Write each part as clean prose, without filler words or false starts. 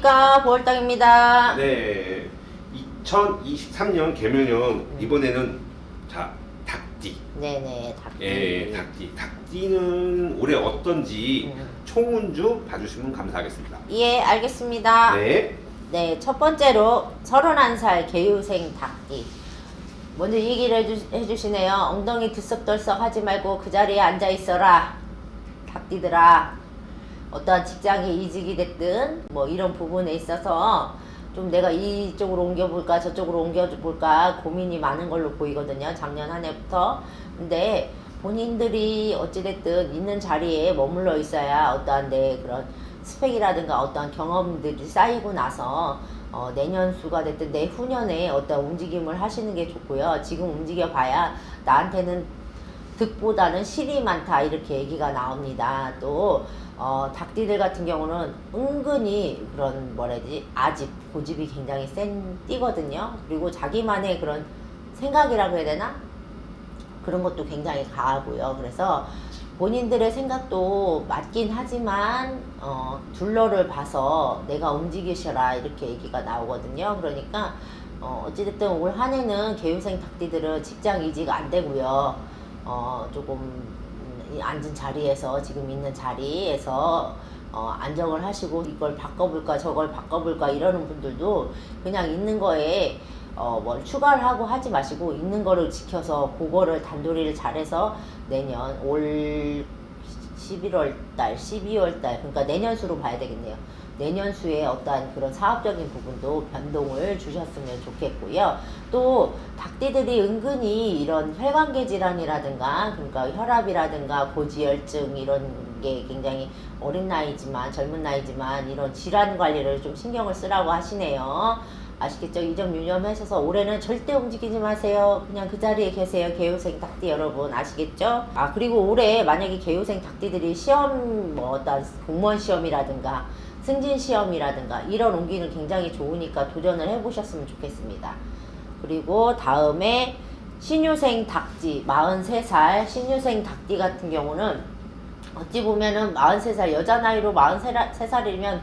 안녕하십니까, 보월당입니다. 네, 2023년 개묘년 이번에는 자 닭띠. 네네, 닭띠. 예, 닭띠. 닭띠는 올해 어떤지 총운주 봐주시면 감사하겠습니다. 예, 알겠습니다. 네, 네, 첫 번째로 31살 개유생 닭띠. 먼저 얘기를 해주시네요. 엉덩이 들썩들썩 하지 말고 그 자리에 앉아 있어라. 닭띠들아. 어떠한 직장이 이직이 됐든 뭐 이런 부분에 있어서 좀 내가 이쪽으로 옮겨볼까 저쪽으로 옮겨볼까 고민이 많은 걸로 보이거든요. 작년 한 해부터. 근데 본인들이 어찌됐든 있는 자리에 머물러 있어야 어떠한 내 그런 스펙이라든가 어떠한 경험들이 쌓이고 나서 내년수가 됐든 내후년에 어떤 움직임을 하시는 게 좋고요. 지금 움직여 봐야 나한테는 득보다는 실이 많다 이렇게 얘기가 나옵니다. 또 닭띠들 같은 경우는 은근히 그런 뭐라지 아집 고집이 굉장히 센 띠거든요. 그리고 자기만의 그런 생각이라고 해야 되나 그런 것도 굉장히 강하고요. 그래서 본인들의 생각도 맞긴 하지만 둘러를 봐서 내가 움직이셔라 이렇게 얘기가 나오거든요. 그러니까 어찌됐든 올 한 해는 개유생 닭띠들은 직장 이직 안 되고요. 조금 앉은 자리에서 지금 있는 자리에서 안정을 하시고 이걸 바꿔볼까 저걸 바꿔볼까 이러는 분들도 그냥 있는 거에 뭘 추가를 하고 하지 마시고 있는 거를 지켜서 그거를 단도리를 잘해서 내년 올 11월 달 12월 달 그러니까 내년수로 봐야 되겠네요. 내년수에 어떠한 그런 사업적인 부분도 변동을 주셨으면 좋겠고요. 또 닭띠들이 은근히 이런 혈관계 질환이라든가 그러니까 혈압이라든가 고지혈증 이런 게 굉장히 어린 나이지만 젊은 나이지만 이런 질환 관리를 좀 신경을 쓰라고 하시네요. 아시겠죠? 이 점 유념하셔서 올해는 절대 움직이지 마세요. 그냥 그 자리에 계세요. 개요생 닭띠 여러분 아시겠죠? 아 그리고 올해 만약에 개요생 닭띠들이 시험 뭐 어떤 공무원 시험이라든가 승진 시험이라든가 이런 옮기는 굉장히 좋으니까 도전을 해보셨으면 좋겠습니다. 그리고 다음에 신유생 닭띠 43살 신유생 닭띠 같은 경우는 어찌 보면은 43살 여자 나이로 43살이면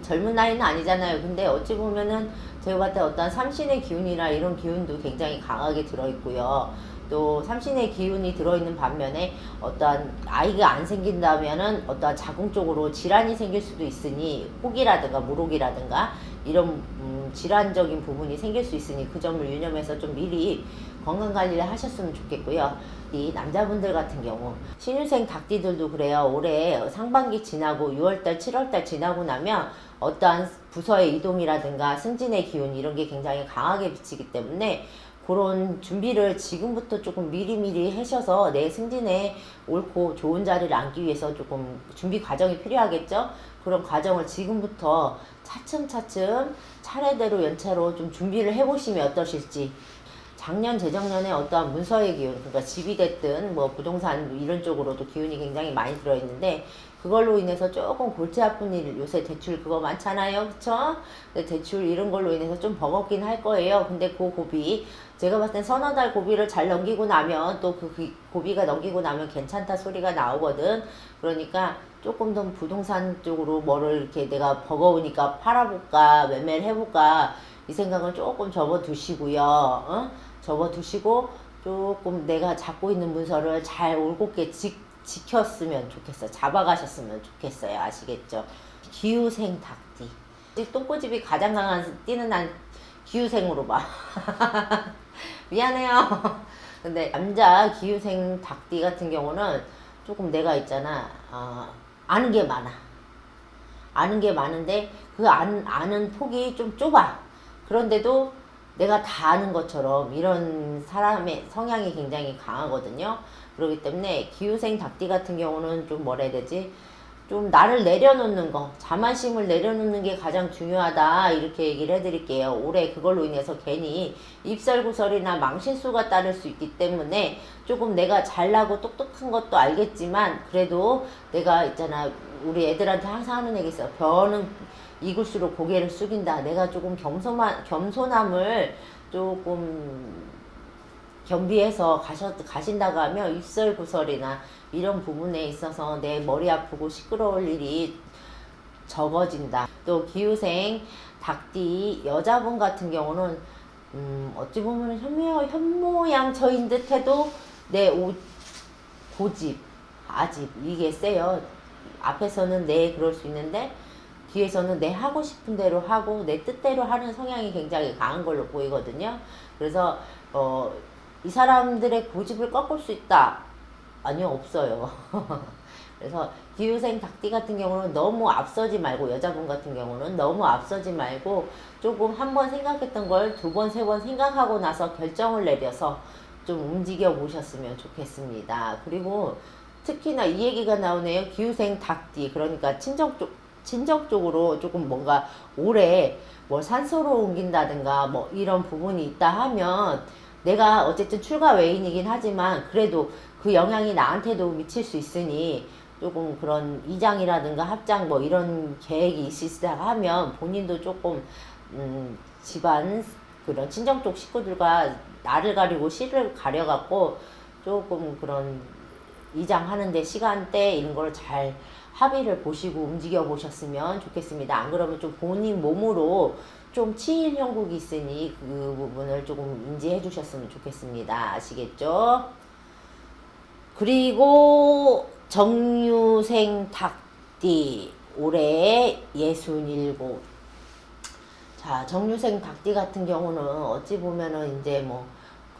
젊은 나이는 아니잖아요. 근데 어찌 보면은 제가 봤을 때 어떤 삼신의 기운이나 이런 기운도 굉장히 강하게 들어있고요. 또 삼신의 기운이 들어있는 반면에 어떠한 아이가 안 생긴다면은 어떠한 자궁적으로 질환이 생길 수도 있으니 혹이라든가 물혹이라든가 이런 질환적인 부분이 생길 수 있으니 그 점을 유념해서 좀 미리 건강관리를 하셨으면 좋겠고요. 이 남자분들 같은 경우 신유생 닭띠들도 그래요. 올해 상반기 지나고 6월달 7월달 지나고 나면 어떠한 부서의 이동이라든가 승진의 기운 이런 게 굉장히 강하게 비치기 때문에 그런 준비를 지금부터 조금 미리미리 하셔서 내 승진에 옳고 좋은 자리를 앉기 위해서 조금 준비 과정이 필요하겠죠. 그런 과정을 지금부터 차츰차츰 차례대로 연차로 좀 준비를 해보시면 어떠실지. 작년 재작년에 어떠한 문서의 기운 그러니까 집이 됐든 뭐 부동산 이런 쪽으로도 기운이 굉장히 많이 들어있는데 그걸로 인해서 조금 골치 아픈 일 요새 대출 그거 많잖아요. 그쵸? 대출 이런 걸로 인해서 좀 버겁긴 할 거예요. 근데 그 고비 제가 봤을 땐 서너 달 고비를 잘 넘기고 나면 또 그 고비가 넘기고 나면 괜찮다 소리가 나오거든. 그러니까 조금 더 부동산 쪽으로 뭐를 이렇게 내가 버거우니까 팔아볼까 매매를 해볼까 이 생각은 조금 접어두시고요. 접어두시고 조금 내가 잡고 있는 문서를 잘 올곧게 지켰으면 좋겠어요. 잡아가셨으면 좋겠어요. 아시겠죠? 기후생 닭띠. 똥꼬집이 가장 강한 띠는 난 기후생으로 봐. 미안해요. 근데 남자 기후생 닭띠 같은 경우는 조금 내가 있잖아. 아는 게 많아. 아는 게 많은데 그 아는 폭이 좀 좁아. 그런데도 내가 다 아는 것처럼 이런 사람의 성향이 굉장히 강하거든요. 그렇기 때문에 기후생 닭띠 같은 경우는 좀 뭐라 해야 되지? 좀 나를 내려놓는 거, 자만심을 내려놓는 게 가장 중요하다 이렇게 얘기를 해드릴게요. 올해 그걸로 인해서 괜히 입설구설이나 망실수가 따를 수 있기 때문에 조금 내가 잘나고 똑똑한 것도 알겠지만 그래도 내가 있잖아 우리 애들한테 항상 하는 얘기 있어요. 벼는 익을수록 고개를 숙인다. 내가 조금 겸손함을 조금 겸비해서 가신다고 하면 입설구설이나 이런 부분에 있어서 내 머리 아프고 시끄러울 일이 적어진다. 또 기후생 닭띠 여자분 같은 경우는 어찌 보면 현모양처인 듯해도 내 고집, 아집 이게 세요. 앞에서는 네 그럴 수 있는데 뒤에서는 내 하고 싶은 대로 하고 내 뜻대로 하는 성향이 굉장히 강한 걸로 보이거든요. 그래서 이 사람들의 고집을 꺾을 수 있다? 아니요, 없어요. 그래서 기후생 닭띠 같은 경우는 너무 앞서지 말고, 여자분 같은 경우는 너무 앞서지 말고 조금 한 번 생각했던 걸 두 번, 세 번 생각하고 나서 결정을 내려서 좀 움직여 보셨으면 좋겠습니다. 그리고 특히나 이 얘기가 나오네요. 기후생 닭띠, 그러니까 친정 쪽으로 조금 뭔가 오래 뭐 산소로 옮긴다든가 뭐 이런 부분이 있다 하면, 내가 어쨌든 출가 외인이긴 하지만 그래도 그 영향이 나한테도 미칠 수 있으니 조금 그런 이장이라든가 합장 뭐 이런 계획이 있으시다 하면 본인도 조금 집안 그런 친정 쪽 식구들과 나를 가리고 씨를 가려갖고 조금 그런 이장하는데 시간대 이런 걸 잘 합의를 보시고 움직여 보셨으면 좋겠습니다. 안 그러면 좀 본인 몸으로 좀 치일 형국이 있으니 그 부분을 조금 인지해 주셨으면 좋겠습니다. 아시겠죠? 그리고 정유생 닭띠 올해 67. 자, 정유생 닭띠 같은 경우는 어찌 보면은 이제 뭐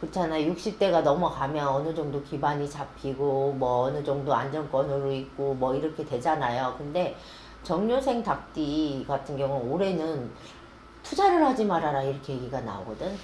그렇잖아. 60대가 넘어가면 어느 정도 기반이 잡히고 뭐 어느 정도 안정권으로 있고 뭐 이렇게 되잖아요. 근데 정유생 닭띠 같은 경우 올해는 투자를 하지 말아라 이렇게 얘기가 나오거든.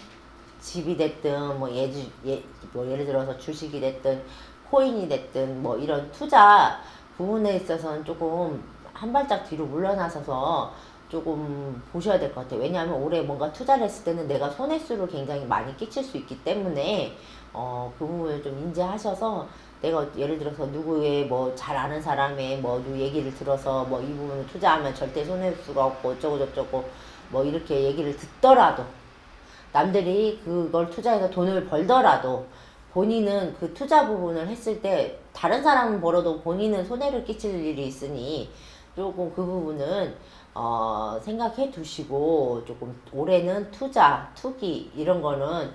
집이 됐든 뭐 예를 들어서 주식이 됐든 코인이 됐든 뭐 이런 투자 부분에 있어서는 조금 한 발짝 뒤로 물러나서서 조금 보셔야 될 것 같아요. 왜냐하면 올해 뭔가 투자를 했을 때는 내가 손해수를 굉장히 많이 끼칠 수 있기 때문에 그 부분을 좀 인지하셔서, 내가 예를 들어서 누구의 뭐 잘 아는 사람의 뭐 얘기를 들어서 뭐 이 부분을 투자하면 절대 손해수가 없고 어쩌고 저쩌고 뭐 이렇게 얘기를 듣더라도, 남들이 그걸 투자해서 돈을 벌더라도 본인은 그 투자 부분을 했을 때 다른 사람은 벌어도 본인은 손해를 끼칠 일이 있으니 조금 그 부분은 생각해 두시고, 조금 올해는 투기 이런 거는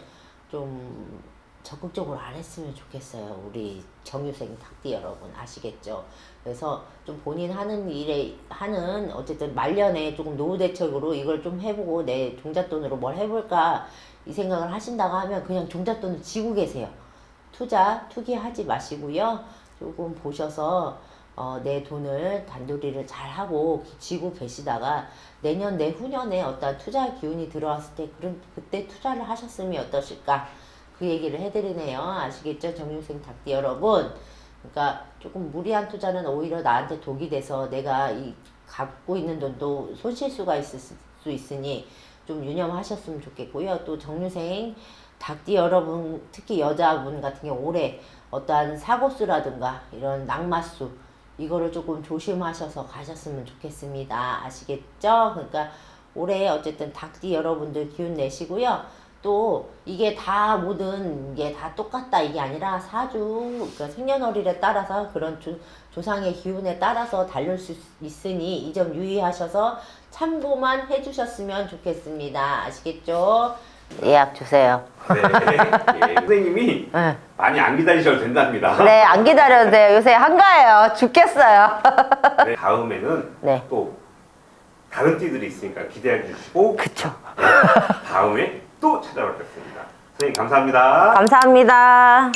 좀 적극적으로 안 했으면 좋겠어요. 우리 정유생 닭띠 여러분 아시겠죠? 그래서 좀 본인 하는 일에 어쨌든 말년에 조금 노후 대책으로 이걸 좀 해보고 내 종잣돈으로 뭘 해볼까 이 생각을 하신다고 하면 그냥 종잣돈을 지고 계세요. 투기하지 마시고요. 조금 보셔서 내 돈을 단도리를 잘 하고 지고 계시다가 내년 내후년에 어떤 투자 기운이 들어왔을 때 그때 투자를 하셨으면 어떠실까, 그 얘기를 해드리네요. 아시겠죠? 정유생 닭띠 여러분. 그러니까 조금 무리한 투자는 오히려 나한테 독이 돼서 내가 이 갖고 있는 돈도 손실수가 있을 수 있으니 좀 유념하셨으면 좋겠고요. 또 정유생 닭띠 여러분, 특히 여자분 같은 경우 올해 어떠한 사고수라든가 이런 낙마수 이거를 조금 조심하셔서 가셨으면 좋겠습니다. 아시겠죠? 그러니까 올해 어쨌든 닭띠 여러분들 기운 내시고요. 또 이게 다 모든 게 다 똑같다 이게 아니라 그러니까 생년월일에 따라서 그런 조상의 기운에 따라서 다를 수 있으니 이 점 유의하셔서 참고만 해주셨으면 좋겠습니다. 아시겠죠? 예약 주세요. 네, 예, 선생님이 네. 많이 안 기다리셔도 된답니다. 네, 안 기다려도 돼요. 요새 한가해요. 죽겠어요. 네, 다음에는 네. 또 다른 띠들이 있으니까 기대해 주시고, 그쵸. 다음에 또 찾아뵙겠습니다. 선생님 감사합니다. 감사합니다.